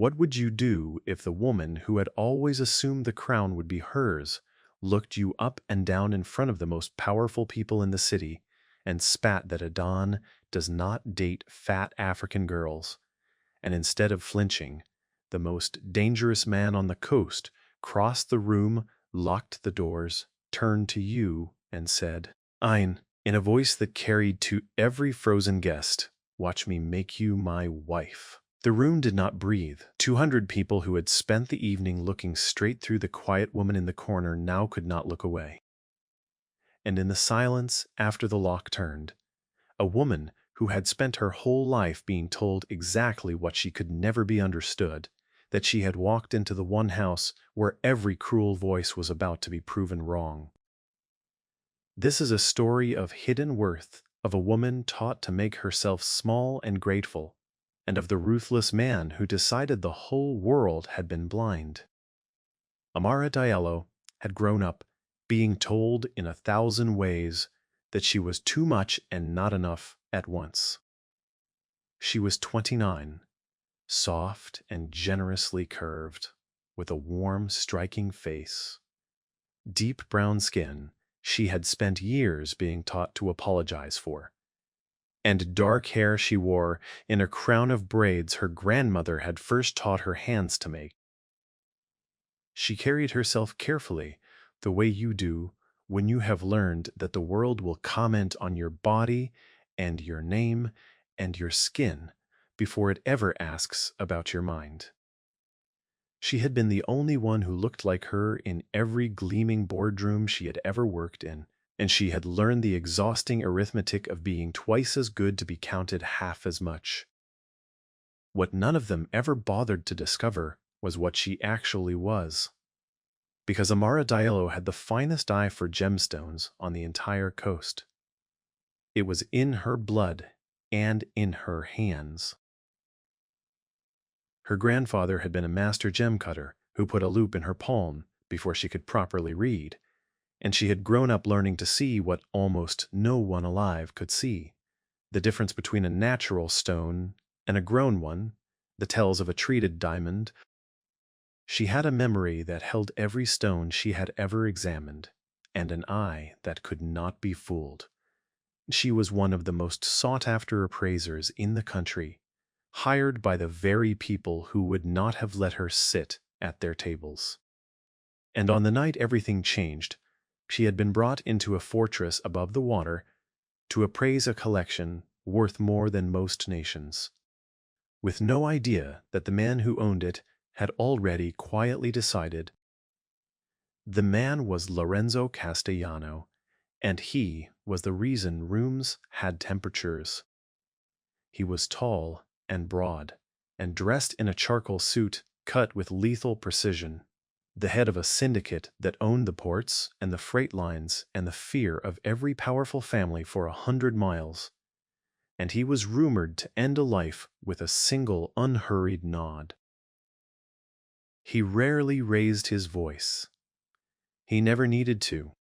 What would you do if the woman who had always assumed the crown would be hers looked you up and down in front of the most powerful people in the city and spat that Adon does not date fat African girls, and instead of flinching, the most dangerous man on the coast crossed the room, locked the doors, turned to you, and said, "Ein," in a voice that carried to every frozen guest, "watch me make you my wife." The room did not breathe. 200 people who had spent the evening looking straight through the quiet woman in the corner now could not look away. And in the silence after the lock turned, a woman who had spent her whole life being told exactly what she could never be understood, that she had walked into the one house where every cruel voice was about to be proven wrong. This is a story of hidden worth, of a woman taught to make herself small and grateful, and of the ruthless man who decided the whole world had been blind. Amara Diallo had grown up being told in 1,000 ways that she was too much and not enough at once. She was 29, soft and generously curved, with a warm, striking face. Deep brown skin she had spent years being taught to apologize for, and dark hair she wore in a crown of braids her grandmother had first taught her hands to make. She carried herself carefully, the way you do when you have learned that the world will comment on your body and your name and your skin before it ever asks about your mind. She had been the only one who looked like her in every gleaming boardroom she had ever worked in, and she had learned the exhausting arithmetic of being twice as good to be counted half as much. What none of them ever bothered to discover was what she actually was, because Amara Diallo had the finest eye for gemstones on the entire coast. It was in her blood and in her hands. Her grandfather had been a master gem cutter who put a loop in her palm before she could properly read, and she had grown up learning to see what almost no one alive could see: the difference between a natural stone and a grown one, the tells of a treated diamond. She had a memory that held every stone she had ever examined, and an eye that could not be fooled. She was one of the most sought-after appraisers in the country, hired by the very people who would not have let her sit at their tables. And on the night everything changed, she had been brought into a fortress above the water to appraise a collection worth more than most nations, with no idea that the man who owned it had already quietly decided. The man was Lorenzo Castellano, and he was the reason rooms had temperatures. He was tall and broad, and dressed in a charcoal suit cut with lethal precision, the head of a syndicate that owned the ports and the freight lines and the fear of every powerful family for 100 miles, and he was rumored to end a life with a single unhurried nod. He rarely raised his voice. He never needed to.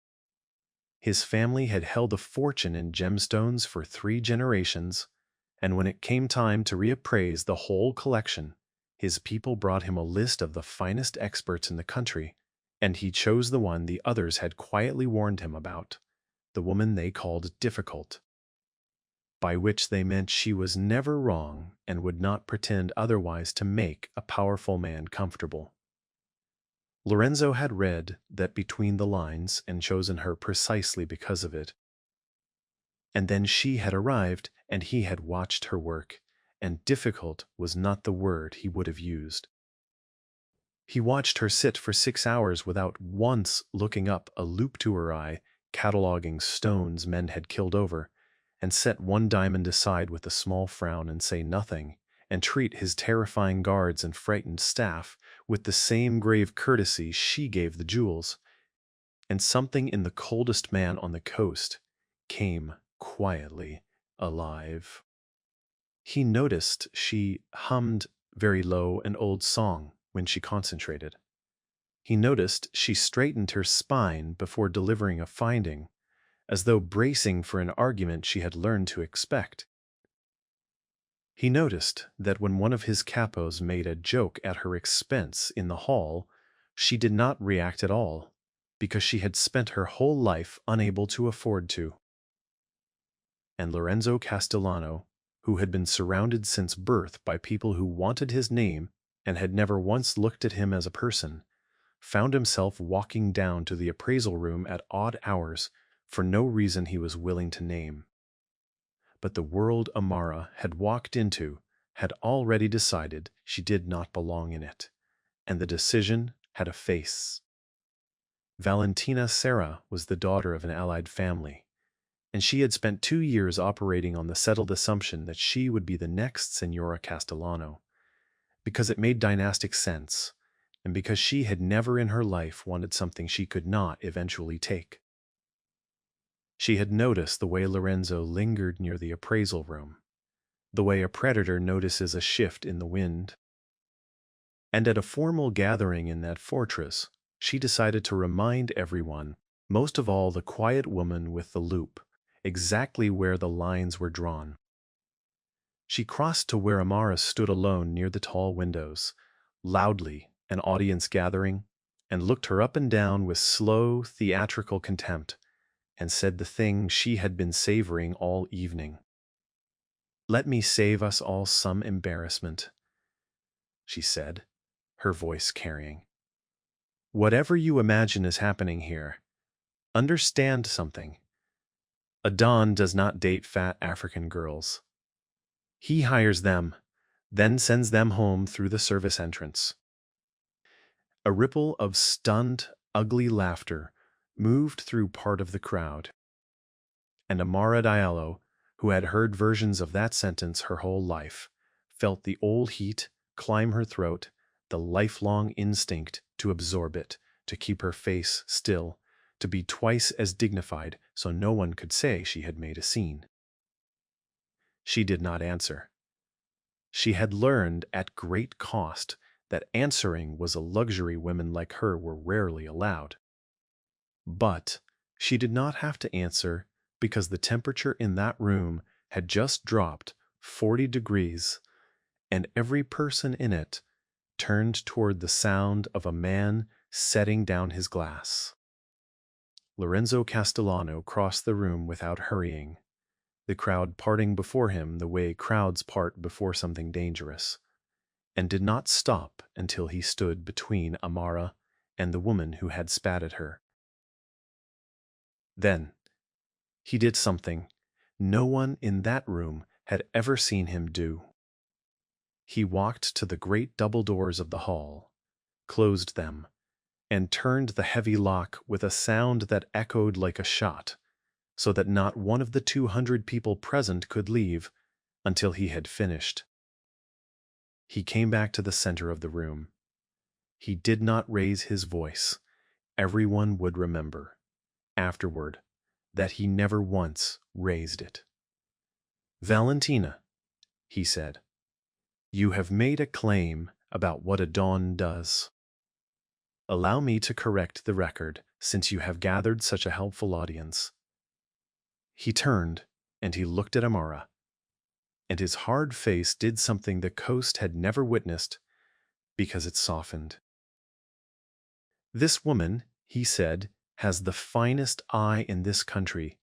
His family had held a fortune in gemstones for 3 generations, and when it came time to reappraise the whole collection, his people brought him a list of the finest experts in the country, and he chose the one the others had quietly warned him about, the woman they called difficult, by which they meant she was never wrong and would not pretend otherwise to make a powerful man comfortable. Lorenzo had read that between the lines and chosen her precisely because of it. And then she had arrived, and he had watched her work, and difficult was not the word he would have used. He watched her sit for 6 hours without once looking up, a loop to her eye, cataloging stones men had killed over, and set one diamond aside with a small frown and say nothing, and treat his terrifying guards and frightened staff with the same grave courtesy she gave the jewels. And something in the coldest man on the coast came quietly alive. He noticed she hummed very low an old song when she concentrated. He noticed she straightened her spine before delivering a finding, as though bracing for an argument she had learned to expect. He noticed that when one of his capos made a joke at her expense in the hall, she did not react at all, because she had spent her whole life unable to afford to. And Lorenzo Castellano, who had been surrounded since birth by people who wanted his name and had never once looked at him as a person, found himself walking down to the appraisal room at odd hours for no reason he was willing to name. But the world Amara had walked into had already decided she did not belong in it, and the decision had a face. Valentina Serra was the daughter of an allied family, and she had spent 2 years operating on the settled assumption that she would be the next Senora Castellano, because it made dynastic sense, and because she had never in her life wanted something she could not eventually take. She had noticed the way Lorenzo lingered near the appraisal room, the way a predator notices a shift in the wind. And at a formal gathering in that fortress, she decided to remind everyone, most of all the quiet woman with the loop, exactly where the lines were drawn. She crossed to where Amara stood alone near the tall windows, loudly an audience gathering, and looked her up and down with slow, theatrical contempt, and said the thing she had been savoring all evening. "Let me save us all some embarrassment," she said, her voice carrying. "Whatever you imagine is happening here, understand something. A Don does not date fat African girls. He hires them, then sends them home through the service entrance." A ripple of stunned, ugly laughter moved through part of the crowd, and Amara Diallo, who had heard versions of that sentence her whole life, felt the old heat climb her throat, the lifelong instinct to absorb it, to keep her face still, to be twice as dignified so no one could say she had made a scene. She did not answer. She had learned at great cost that answering was a luxury women like her were rarely allowed. But she did not have to answer because the temperature in that room had just dropped 40 degrees, and every person in it turned toward the sound of a man setting down his glass. Lorenzo Castellano crossed the room without hurrying, the crowd parting before him the way crowds part before something dangerous, and did not stop until he stood between Amara and the woman who had spat at her. Then he did something no one in that room had ever seen him do. He walked to the great double doors of the hall, closed them, and turned the heavy lock with a sound that echoed like a shot, so that not one of the 200 people present could leave until he had finished. He came back to the center of the room. He did not raise his voice. Everyone would remember, afterward, that he never once raised it. "Valentina," he said, "you have made a claim about what a Don does. Allow me to correct the record, since you have gathered such a helpful audience." He turned, and he looked at Amara, and his hard face did something the coast had never witnessed, because it softened. "This woman," he said, "has the finest eye in this country.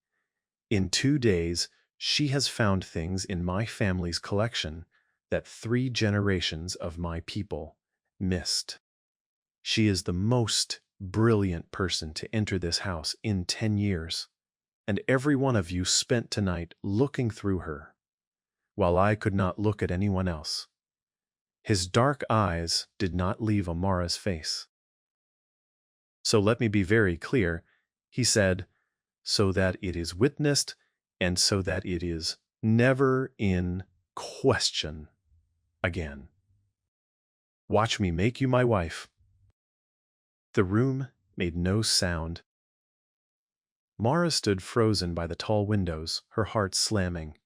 In 2 days, she has found things in my family's collection that 3 generations of my people missed. She is the most brilliant person to enter this house in 10 years, and every one of you spent tonight looking through her, while I could not look at anyone else." His dark eyes did not leave Amara's face. "So let me be very clear," he said, "so that it is witnessed, and so that it is never in question again. Watch me make you my wife." The room made no sound. Mara stood frozen by the tall windows, her heart slamming,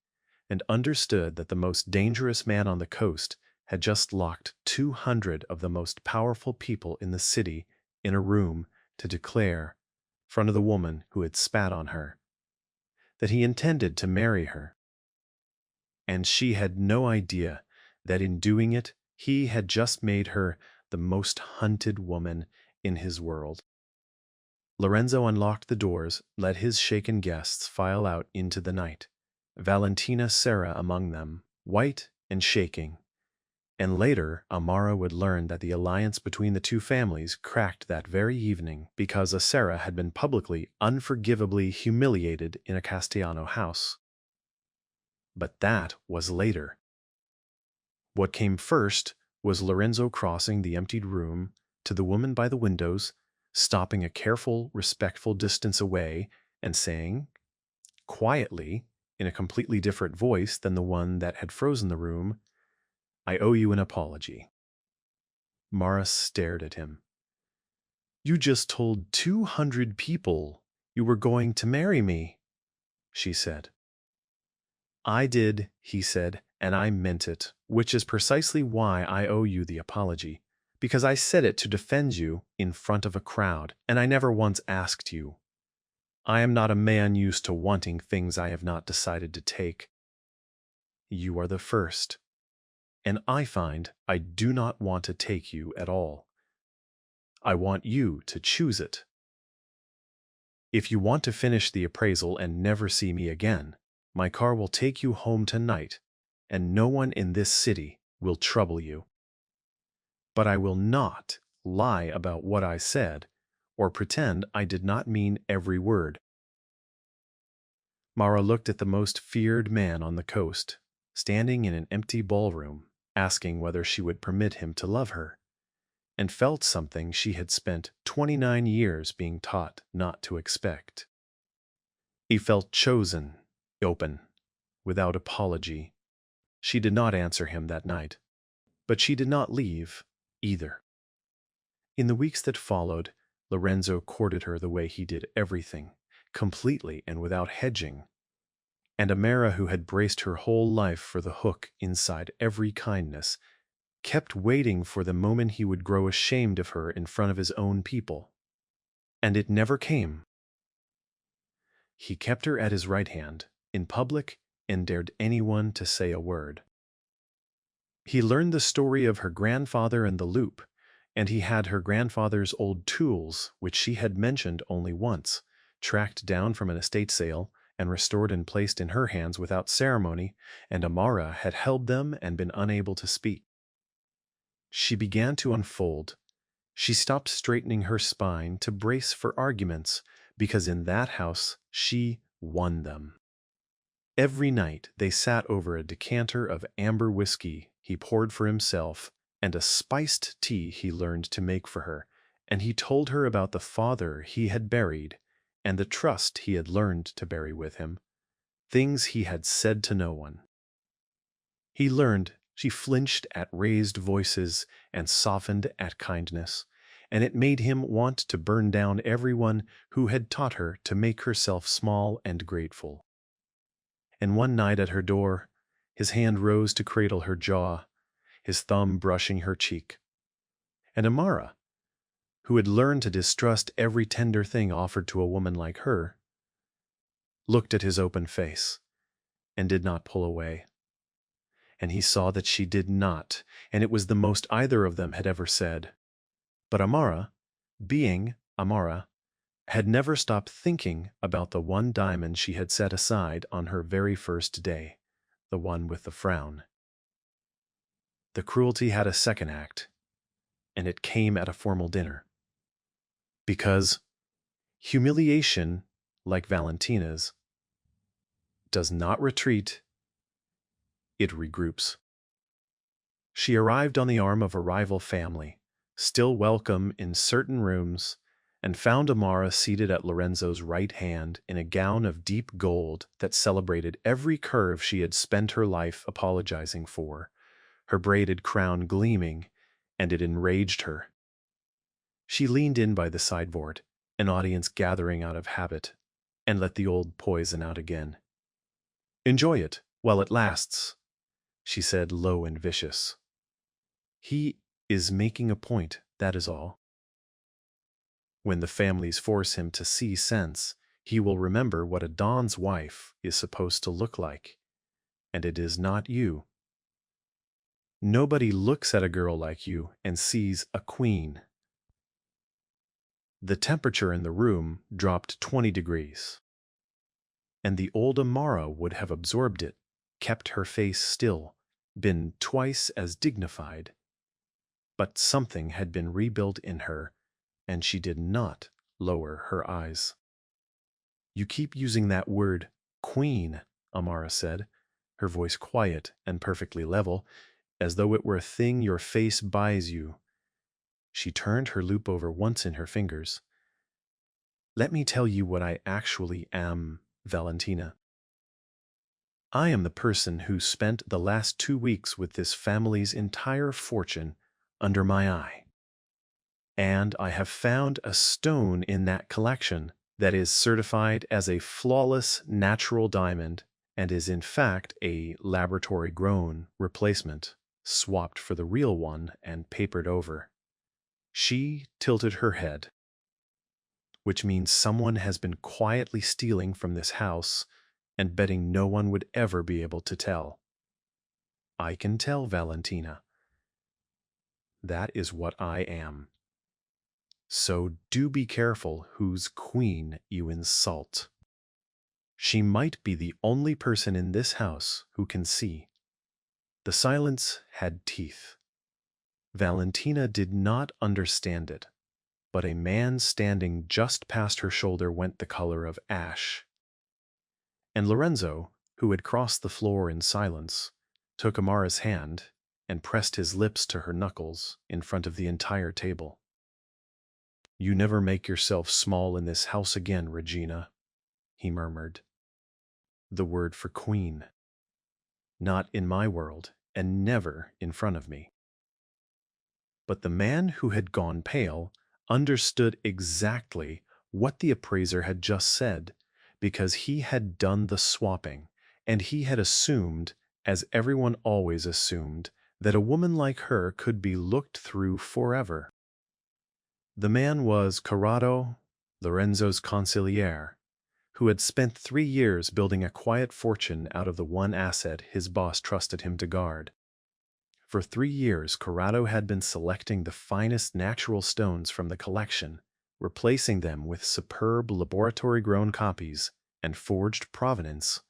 and understood that the most dangerous man on the coast had just locked 200 of the most powerful people in the city in a room to declare, in front of the woman who had spat on her, that he intended to marry her. and she had no idea that in doing it, he had just made her the most hunted woman in his world. Lorenzo unlocked the doors, let his shaken guests file out into the night, Valentina Serra among them, white and shaking. And later, Amara would learn that the alliance between the two families cracked that very evening because a Serra had been publicly, unforgivably humiliated in a Castellano house. But that was later. What came first was Lorenzo crossing the emptied room to the woman by the windows, stopping a careful, respectful distance away, and saying, quietly, in a completely different voice than the one that had frozen the room, "I owe you an apology." Mara stared at him. "You just told 200 people you were going to marry me," she said. "I did," he said, "and I meant it, which is precisely why I owe you the apology, because I said it to defend you in front of a crowd, and I never once asked you. I am not a man used to wanting things I have not decided to take. You are the first, and I find I do not want to take you at all. I want you to choose it. If you want to finish the appraisal and never see me again, my car will take you home tonight, and no one in this city will trouble you. But I will not lie about what I said, or pretend I did not mean every word." Mara looked at the most feared man on the coast, standing in an empty ballroom, asking whether she would permit him to love her, and felt something she had spent 29 years being taught not to expect. He felt chosen, open, without apology. She did not answer him that night, but she did not leave either. In the weeks that followed, Lorenzo courted her the way he did everything, completely and without hedging. And Amara, who had braced her whole life for the hook inside every kindness, kept waiting for the moment he would grow ashamed of her in front of his own people. And it never came. He kept her at his right hand, in public, and dared anyone to say a word. He learned the story of her grandfather and the loop, and he had her grandfather's old tools, which she had mentioned only once, tracked down from an estate sale and restored and placed in her hands without ceremony, and Amara had held them and been unable to speak. She began to unfold. She stopped straightening her spine to brace for arguments, because in that house she won them. Every night they sat over a decanter of amber whiskey he poured for himself, and a spiced tea he learned to make for her, and he told her about the father he had buried, and the trust he had learned to bury with him, things he had said to no one. He learned she flinched at raised voices and softened at kindness, and it made him want to burn down everyone who had taught her to make herself small and grateful. And one night at her door, his hand rose to cradle her jaw, his thumb brushing her cheek. And Amara, who had learned to distrust every tender thing offered to a woman like her, looked at his open face and did not pull away. And he saw that she did not, and it was the most either of them had ever said. But Amara, being Amara, had never stopped thinking about the one diamond she had set aside on her very first day, the one with the frown. The cruelty had a second act, and it came at a formal dinner. Because humiliation, like Valentina's, does not retreat, it regroups. She arrived on the arm of a rival family, still welcome in certain rooms, and found Amara seated at Lorenzo's right hand in a gown of deep gold that celebrated every curve she had spent her life apologizing for, her braided crown gleaming, and it enraged her. She leaned in by the sideboard, an audience gathering out of habit, and let the old poison out again. "Enjoy it while it lasts," she said, low and vicious. "He is making a point, that is all. When the families force him to see sense, he will remember what a don's wife is supposed to look like. and it is not you. Nobody looks at a girl like you and sees a queen." The temperature in the room dropped 20 degrees, and the old Amara would have absorbed it, kept her face still, been twice as dignified. But something had been rebuilt in her, and she did not lower her eyes. "You keep using that word, queen," Amara said, her voice quiet and perfectly level, "as though it were a thing your face buys you." She turned her loop over once in her fingers. "Let me tell you what I actually am, Valentina. I am the person who spent the last 2 weeks with this family's entire fortune under my eye. And I have found a stone in that collection that is certified as a flawless natural diamond and is in fact a laboratory-grown replacement, swapped for the real one and papered over." She tilted her head. "Which means someone has been quietly stealing from this house and betting no one would ever be able to tell." "I can tell, Valentina. That is what I am. So do be careful whose queen you insult. She might be the only person in this house who can see." The silence had teeth. Valentina did not understand it, but a man standing just past her shoulder went the color of ash. And Lorenzo, who had crossed the floor in silence, took Amara's hand and pressed his lips to her knuckles in front of the entire table. "You never make yourself small in this house again, Regina," he murmured. "The word for queen. Not in my world, and never in front of me." But the man who had gone pale understood exactly what the appraiser had just said, because he had done the swapping, and he had assumed, as everyone always assumed, that a woman like her could be looked through forever. The man was Corrado, Lorenzo's consigliere, who had spent 3 years building a quiet fortune out of the one asset his boss trusted him to guard. For 3 years, Corrado had been selecting the finest natural stones from the collection, replacing them with superb laboratory-grown copies and forged provenance,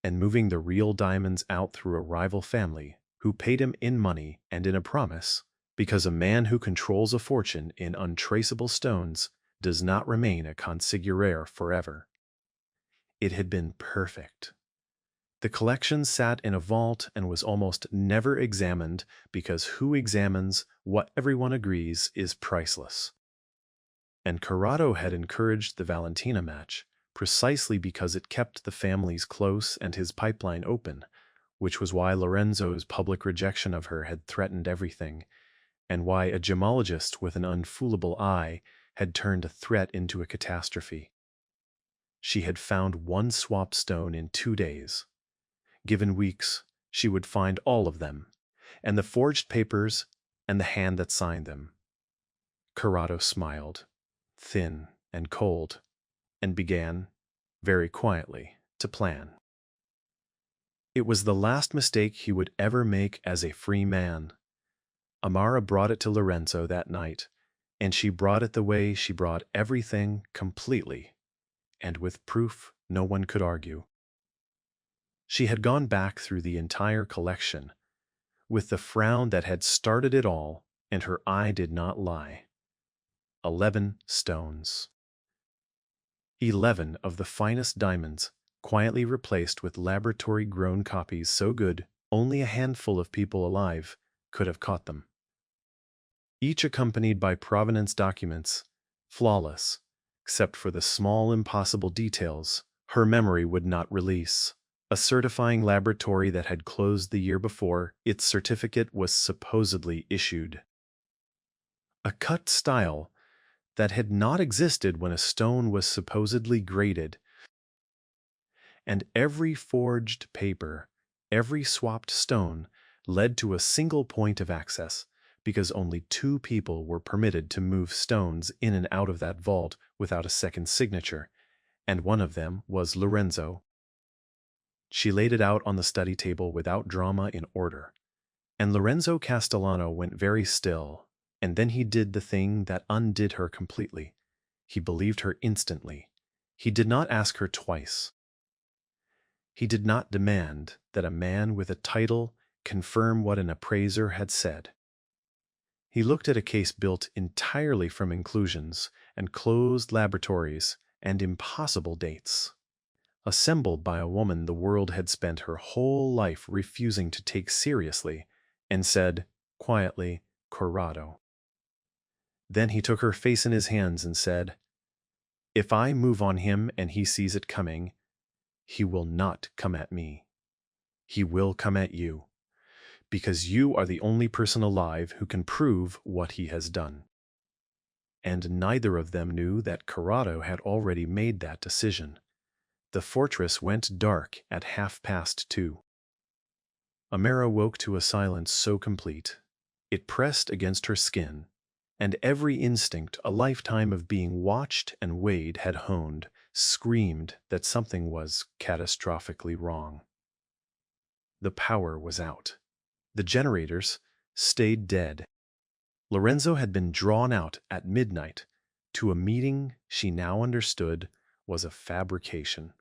and moving the real diamonds out through a rival family who paid him in money and in a promise, because a man who controls a fortune in untraceable stones does not remain a consigliere forever. It had been perfect. The collection sat in a vault and was almost never examined because who examines what everyone agrees is priceless. And Corrado had encouraged the Valentina match precisely because it kept the families close and his pipeline open, which was why Lorenzo's public rejection of her had threatened everything, and why a gemologist with an unfoolable eye had turned a threat into a catastrophe. She had found one swap stone in 2 days. Given weeks, she would find all of them, and the forged papers, and the hand that signed them. Corrado smiled, thin and cold, and began, very quietly, to plan. It was the last mistake he would ever make as a free man. Amara brought it to Lorenzo that night, and she brought it the way she brought everything completely, and with proof no one could argue. She had gone back through the entire collection, with the frown that had started it all, and her eye did not lie. 11 stones. 11 of the finest diamonds, quietly replaced with laboratory-grown copies so good only a handful of people alive could have caught them. Each accompanied by provenance documents, flawless, except for the small impossible details her memory would not release. A certifying laboratory that had closed the year before its certificate was supposedly issued. A cut style that had not existed when a stone was supposedly graded. And every forged paper, every swapped stone, led to a single point of access, because only 2 people were permitted to move stones in and out of that vault without a second signature, and one of them was Lorenzo. She laid it out on the study table without drama in order. And Lorenzo Castellano went very still, and then he did the thing that undid her completely. He believed her instantly. He did not ask her twice. He did not demand that a man with a title confirm what an appraiser had said. He looked at a case built entirely from inclusions and closed laboratories and impossible dates, assembled by a woman the world had spent her whole life refusing to take seriously, and said, quietly, Corrado. Then he took her face in his hands and said, "If I move on him and he sees it coming, he will not come at me. He will come at you, because you are the only person alive who can prove what he has done." And neither of them knew that Corrado had already made that decision. The fortress went dark at 2:30. Amara woke to a silence so complete, it pressed against her skin, and every instinct a lifetime of being watched and weighed had honed, screamed that something was catastrophically wrong. The power was out. The generators stayed dead. Lorenzo had been drawn out at midnight to a meeting she now understood was a fabrication.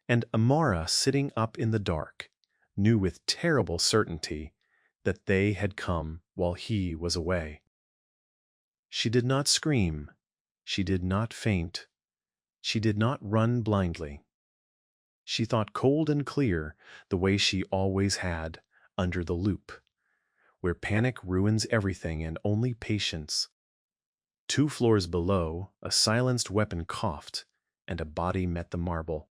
And Amara, sitting up in the dark, knew with terrible certainty that they had come while he was away. She did not scream. She did not faint. She did not run blindly. She thought cold and clear the way she always had, under the loop, where panic ruins everything and only patience. 2 floors below, a silenced weapon coughed, and a body met the marble.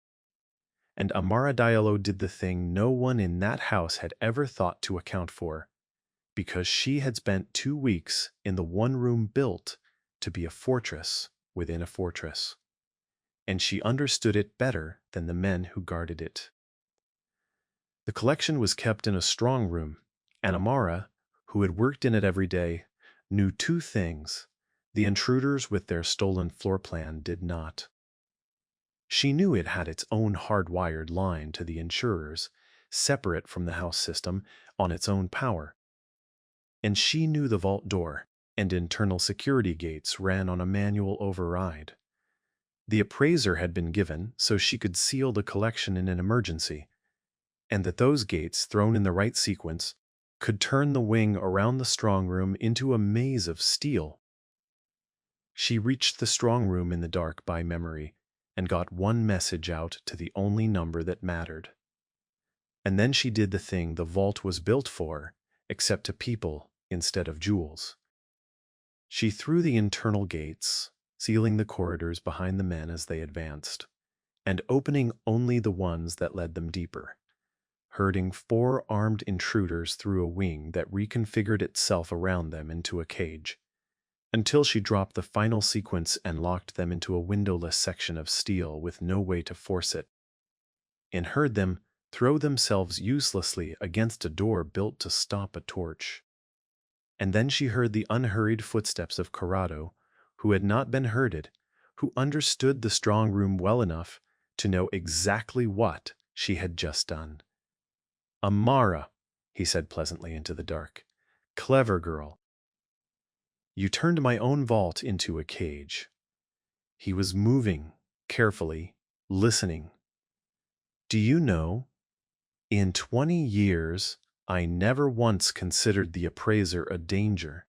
And Amara Diallo did the thing no one in that house had ever thought to account for, because she had spent 2 weeks in the one room built to be a fortress within a fortress, and she understood it better than the men who guarded it. The collection was kept in a strong room, and Amara, who had worked in it every day, knew 2 things the intruders with their stolen floor plan did not. She knew it had its own hardwired line to the insurers, separate from the house system, on its own power. And she knew the vault door and internal security gates ran on a manual override. The appraiser had been given so she could seal the collection in an emergency, and that those gates, thrown in the right sequence, could turn the wing around the strong room into a maze of steel. She reached the strong room in the dark by memory and got one message out to the only number that mattered. And then she did the thing the vault was built for, except to people instead of jewels. She threw the internal gates, sealing the corridors behind the men as they advanced, and opening only the ones that led them deeper, herding 4 armed intruders through a wing that reconfigured itself around them into a cage, until she dropped the final sequence and locked them into a windowless section of steel with no way to force it, and heard them throw themselves uselessly against a door built to stop a torch. And then she heard the unhurried footsteps of Corrado, who had not been herded, who understood the strong room well enough to know exactly what she had just done. "Amara," he said pleasantly into the dark. "Clever girl. You turned my own vault into a cage." He was moving, carefully, listening. "Do you know, in 20 years, I never once considered the appraiser a danger.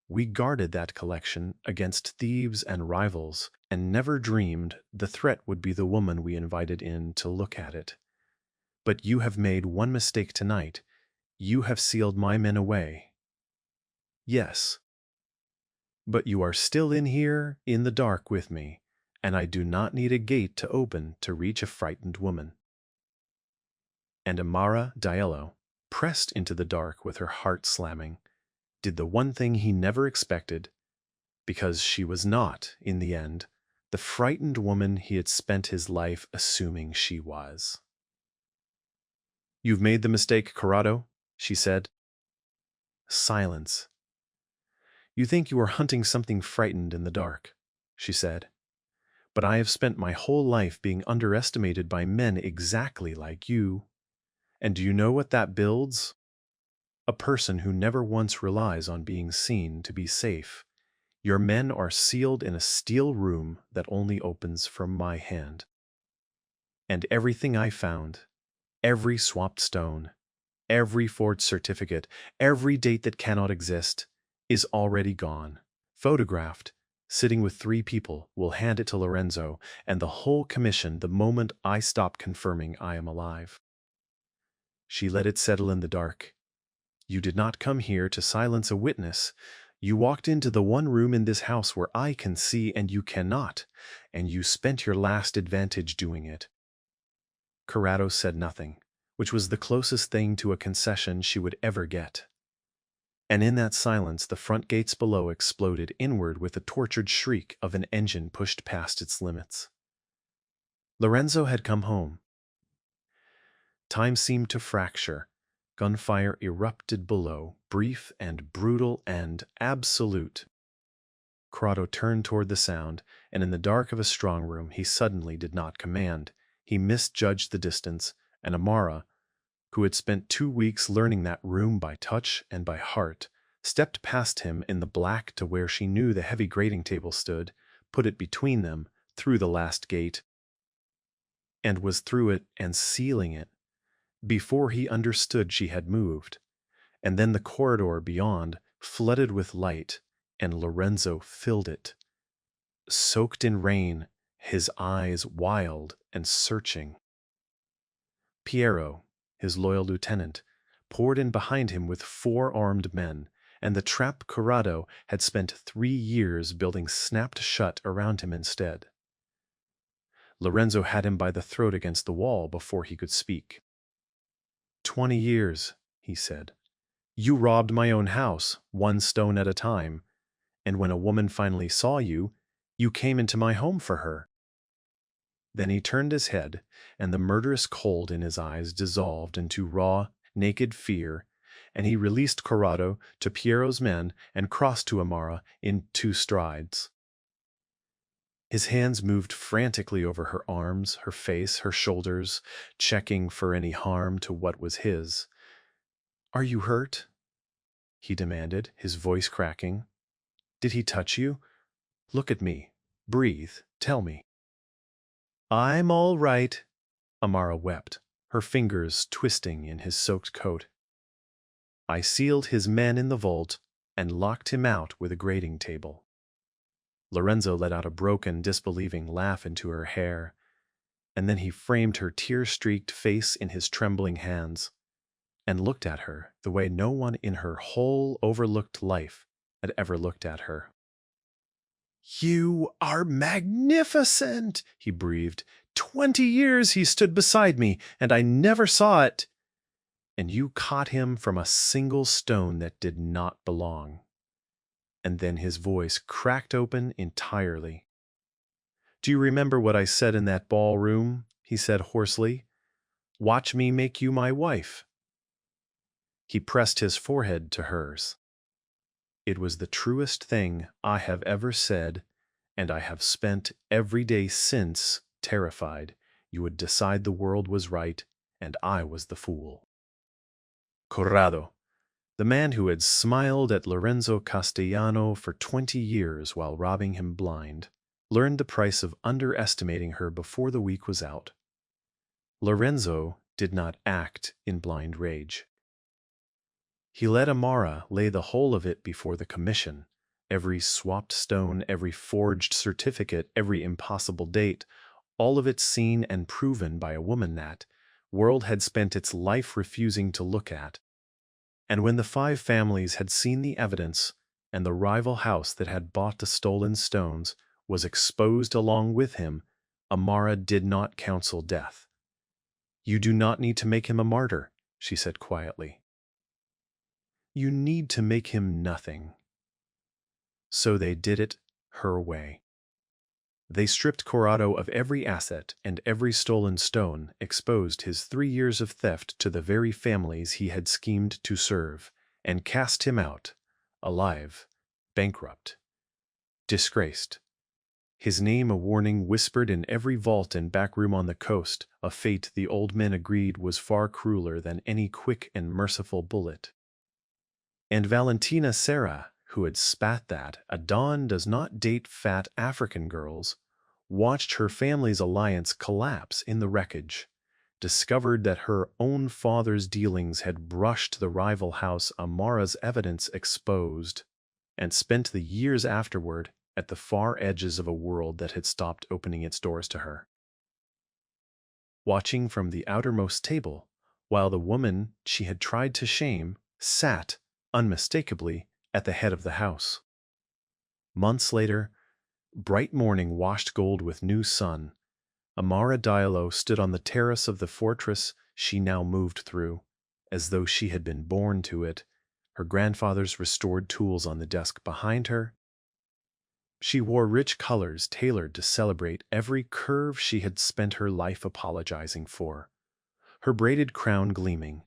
We guarded that collection against thieves and rivals, and never dreamed the threat would be the woman we invited in to look at it. But you have made one mistake tonight. You have sealed my men away." "Yes. But you are still in here in the dark with me, and I do not need a gate to open to reach a frightened woman." And Amara Diallo, pressed into the dark with her heart slamming, did the one thing he never expected, because she was not, in the end, the frightened woman he had spent his life assuming she was. "You've made the mistake, Corrado," she said. Silence. "You think you are hunting something frightened in the dark," she said. but I have spent my whole life being underestimated by men exactly like you. And do you know what that builds? A person who never once relies on being seen to be safe. Your men are sealed in a steel room that only opens from my hand. And everything I found, every swapped stone, every forged certificate, every date that cannot exist, is already gone. Photographed, sitting with 3 people, will hand it to Lorenzo and the whole commission the moment I stop confirming I am alive. She let it settle in the dark. You did not come here to silence a witness. You walked into the one room in this house where I can see and you cannot, and you spent your last advantage doing it. Corrado said nothing, which was the closest thing to a concession she would ever get. And in that silence the front gates below exploded inward with the tortured shriek of an engine pushed past its limits. Lorenzo had come home. Time seemed to fracture. Gunfire erupted below, brief and brutal and absolute. Corrado turned toward the sound, and in the dark of a strong room he suddenly did not command. He misjudged the distance, and Amara, who had spent 2 weeks learning that room by touch and by heart, stepped past him in the black to where she knew the heavy grating table stood, put it between them, through the last gate, and was through it and sealing it, before he understood she had moved. And then the corridor beyond flooded with light, and Lorenzo filled it. Soaked in rain, his eyes wild and searching. Piero, his loyal lieutenant, poured in behind him with 4 armed men, and the trap Corrado had spent 3 years building snapped shut around him instead. Lorenzo had him by the throat against the wall before he could speak. 20 years, he said. You robbed my own house, 1 stone at a time, and when a woman finally saw you, you came into my home for her. Then he turned his head, and the murderous cold in his eyes dissolved into raw, naked fear, and he released Corrado to Piero's men and crossed to Amara in 2 strides. His hands moved frantically over her arms, her face, her shoulders, checking for any harm to what was his. "Are you hurt?" he demanded, his voice cracking. "Did he touch you? Look at me. Breathe. Tell me." "I'm all right," Amara wept, her fingers twisting in his soaked coat. "I sealed his men in the vault and locked him out with a grating table." Lorenzo let out a broken, disbelieving laugh into her hair, and then he framed her tear-streaked face in his trembling hands and looked at her the way no one in her whole overlooked life had ever looked at her. "You are magnificent," he breathed. 20 years he stood beside me, and I never saw it. And you caught him from a single stone that did not belong. And then his voice cracked open entirely. "Do you remember what I said in that ballroom?" he said hoarsely. "Watch me make you my wife." He pressed his forehead to hers. "It was the truest thing I have ever said, and I have spent every day since terrified you would decide the world was right and I was the fool." Corrado, the man who had smiled at Lorenzo Castellano for 20 years while robbing him blind, learned the price of underestimating her before the week was out. Lorenzo did not act in blind rage. He let Amara lay the whole of it before the commission, every swapped stone, every forged certificate, every impossible date, all of it seen and proven by a woman that world had spent its life refusing to look at. And when the 5 families had seen the evidence, and the rival house that had bought the stolen stones was exposed along with him, Amara did not counsel death. "You do not need to make him a martyr," she said quietly. "You need to make him nothing." So they did it her way. They stripped Corrado of every asset and every stolen stone, exposed his 3 years of theft to the very families he had schemed to serve, and cast him out, alive, bankrupt, disgraced. His name a warning whispered in every vault and back room on the coast, a fate the old men agreed was far crueler than any quick and merciful bullet. And Valentina Serra, who had spat that a Don does not date fat African girls, watched her family's alliance collapse in the wreckage, discovered that her own father's dealings had brushed the rival house Amara's evidence exposed, and spent the years afterward at the far edges of a world that had stopped opening its doors to her. Watching from the outermost table, while the woman she had tried to shame sat, unmistakably, at the head of the house. Months later, bright morning washed gold with new sun, Amara Diallo stood on the terrace of the fortress she now moved through, as though she had been born to it, her grandfather's restored tools on the desk behind her. She wore rich colors tailored to celebrate every curve she had spent her life apologizing for, her braided crown gleaming,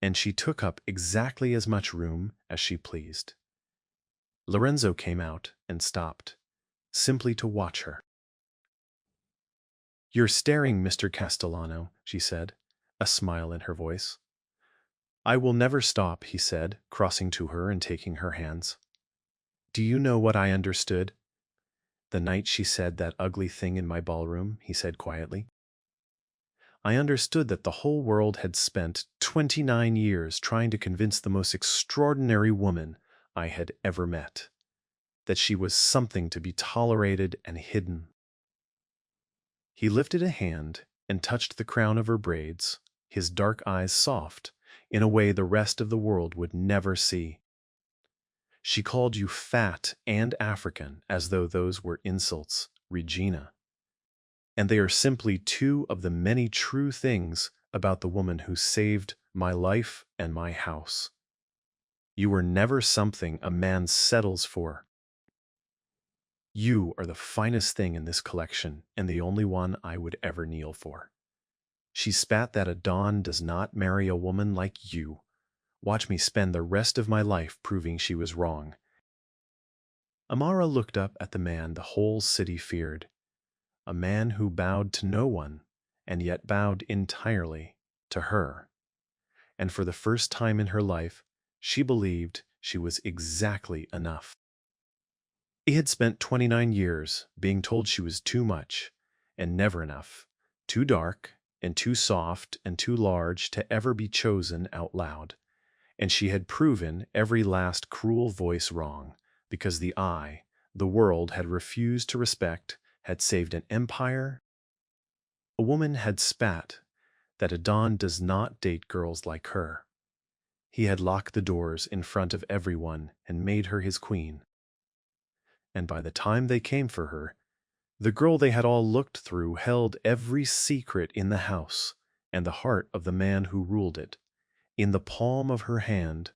and she took up exactly as much room as she pleased. Lorenzo came out and stopped, simply to watch her. "You're staring, Mr. Castellano," she said, a smile in her voice. "I will never stop," he said, crossing to her and taking her hands. "Do you know what I understood the night she said that ugly thing in my ballroom?" he said quietly. "I understood that the whole world had spent 29 years trying to convince the most extraordinary woman I had ever met that she was something to be tolerated and hidden." He lifted a hand and touched the crown of her braids, his dark eyes soft, in a way the rest of the world would never see. "She called you fat and African as though those were insults, Regina. And they are simply two of the many true things about the woman who saved my life and my house. You were never something a man settles for. You are the finest thing in this collection and the only one I would ever kneel for." She spat that a Don does not marry a woman like you. Watch me spend the rest of my life proving she was wrong. Amara looked up at the man the whole city feared, a man who bowed to no one and yet bowed entirely to her. And for the first time in her life, she believed she was exactly enough. He had spent 29 years being told she was too much and never enough, too dark and too soft and too large to ever be chosen out loud. And she had proven every last cruel voice wrong, because the I, the world had refused to respect, had saved an empire. A woman had spat that a Don does not date girls like her. He had locked the doors in front of everyone and made her his queen. And by the time they came for her, the girl they had all looked through held every secret in the house and the heart of the man who ruled it in the palm of her hand.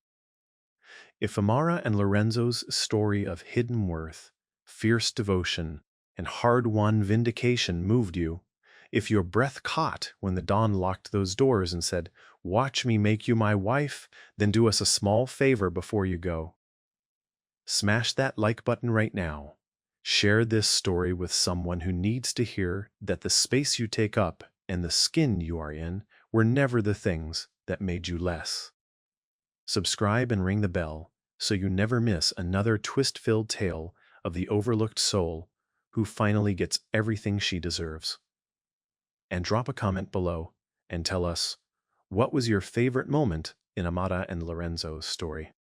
If Amara and Lorenzo's story of hidden worth, fierce devotion, and hard-won vindication moved you, if your breath caught when the Don locked those doors and said, "Watch me make you my wife, then do us a small favor before you go," smash that like button right now. Share this story with someone who needs to hear that the space you take up and the skin you are in were never the things that made you less. Subscribe and ring the bell so you never miss another twist-filled tale of the overlooked soul who finally gets everything she deserves. And drop a comment below and tell us, what was your favorite moment in Amara and Lorenzo's story?